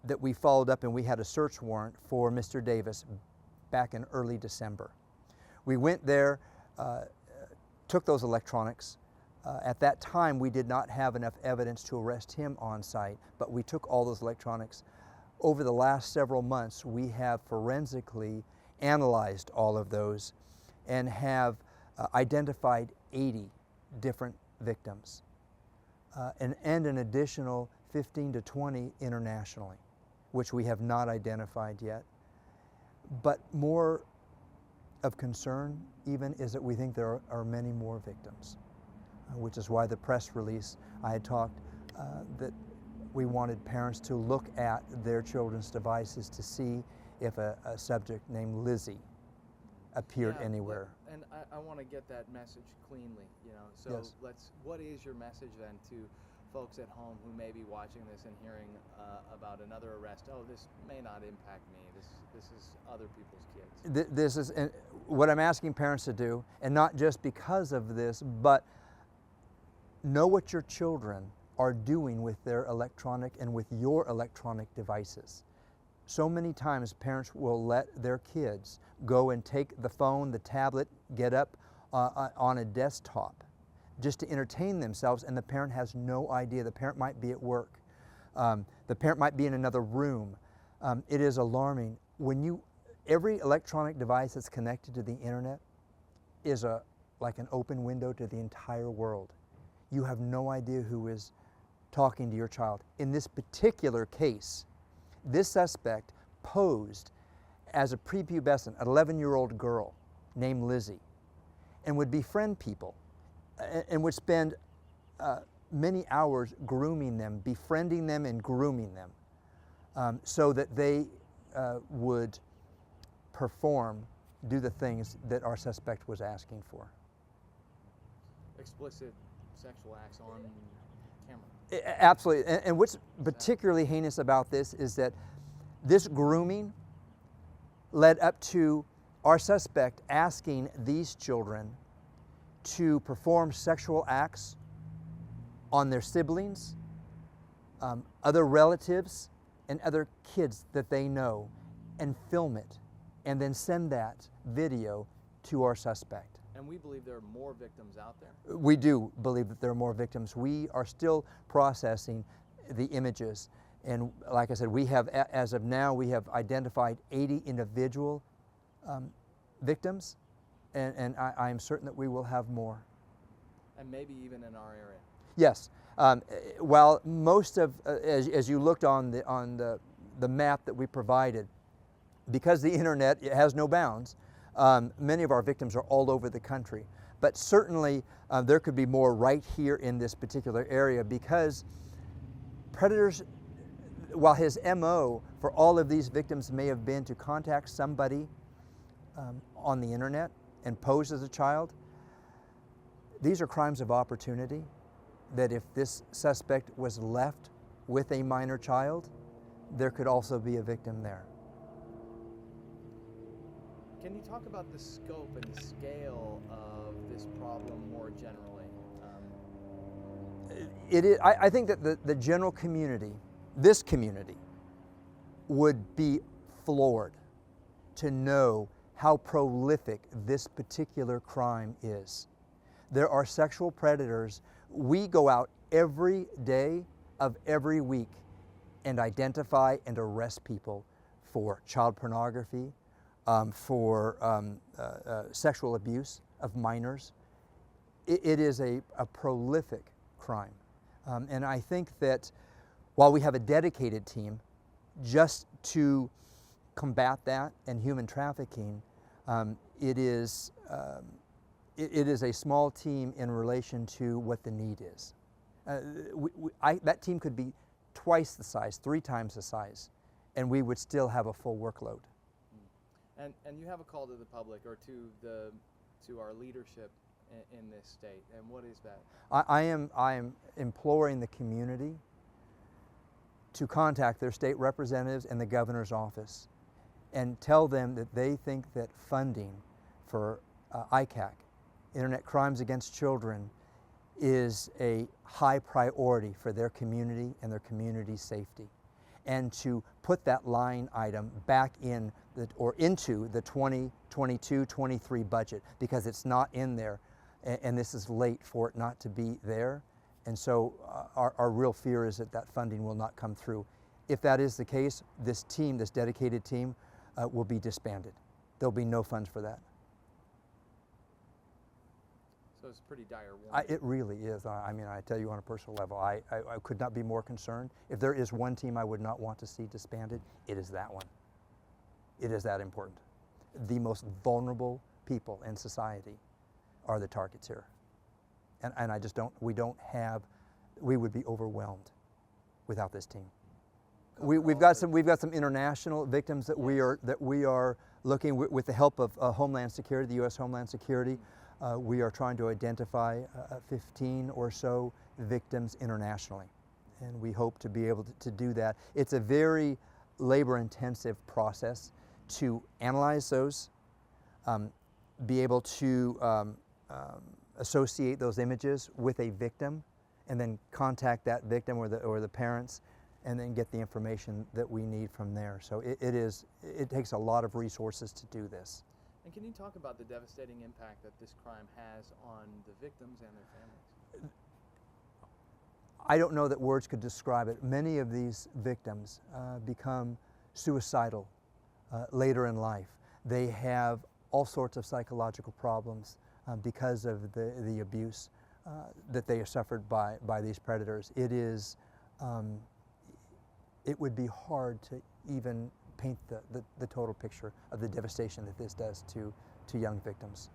that we followed up, and we had a search warrant for Mr. Davis back in early December. We went there, took those electronics. At that time, we did not have enough evidence to arrest him on site, but we took all those electronics. Over the last several months, we have forensically analyzed all of those and have identified 80 different victims and an additional 15 to 20 internationally, which we have not identified yet. But more of concern even is that we think there are many more victims, which is why the press release I had talked that we wanted parents to look at their children's devices to see if a subject named Lizzie appeared anywhere. And I want to get that message cleanly, you know. So Yes. what is your message then to folks at home who may be watching this and hearing about another arrest? Oh, this may not impact me. This is other people's kids. This is what I'm asking parents to do, and not just because of this, but know what your children are doing with their electronic and with your electronic devices. So many times parents will let their kids go and take the phone, the tablet, get up on a desktop just to entertain themselves, and the parent has no idea. The parent might be at work. The parent might be in another room. It is alarming. Every electronic device that's connected to the internet is like an open window to the entire world. You have no idea who is talking to your child. In this particular case, this suspect posed as a prepubescent, an 11-year-old girl named Lizzie, and would befriend people and would spend many hours grooming them, befriending them and grooming them so that they would do the things that our suspect was asking for. Explicit sexual acts on camera. Absolutely. And what's particularly heinous about this is that this grooming led up to our suspect asking these children to perform sexual acts on their siblings, other relatives, and other kids that they know, and film it, and then send that video to our suspect. And we believe there are more victims out there. We do believe that there are more victims. We are still processing the images. And like I said, we have, as of now, we have identified 80 individual victims, and I am certain that we will have more. And maybe even in our area. Yes. While most of, as you looked on the map that we provided, because the internet has no bounds, many of our victims are all over the country. But certainly there could be more right here in this particular area, because predators, while his MO for all of these victims may have been to contact somebody on the internet and pose as a child, these are crimes of opportunity that if this suspect was left with a minor child, there could also be a victim there. Can you talk about the scope and the scale of this problem more generally? I think that the general community, this community, would be floored to know how prolific this particular crime is. There are sexual predators. We go out every day of every week and identify and arrest people for child pornography, for sexual abuse of minors. It is a prolific crime. And I think that while we have a dedicated team just to combat that and human trafficking, it is a small team in relation to what the need is. That team could be twice the size, 3 times the size, and we would still have a full workload. And you have a call to the public or to our leadership in this state, and what is that? I am imploring the community to contact their state representatives and the governor's office and tell them that they think that funding for ICAC, Internet Crimes Against Children, is a high priority for their community and their community's safety. and to put that line item back in or into the 2022-23 budget, because it's not in there, and this is late for it not to be there. And so our real fear is that that funding will not come through. If that is the case, this team, this dedicated team, will be disbanded. There'll be no funds for that. So it's pretty dire warning. It really is. I mean, I tell you on a personal level, I could not be more concerned. If there is one team I would not want to see disbanded, it is that one. It is that important. The most vulnerable people in society are the targets here. And I just don't, we would be overwhelmed without this team. We've got some international victims that we are looking with the help of Homeland Security, the U.S. Homeland Security. We are trying to identify 15 or so victims internationally, and we hope to be able to do that. It's a very labor-intensive process to analyze those, be able to associate those images with a victim, and then contact that victim or the parents, and then get the information that we need from there. So it takes a lot of resources to do this. And can you talk about the devastating impact that this crime has on the victims and their families? I don't know that words could describe it. Many of these victims become suicidal later in life. They have all sorts of psychological problems because of the abuse that they have suffered by these predators. It would be hard to even paint the total picture of the devastation that this does to young victims.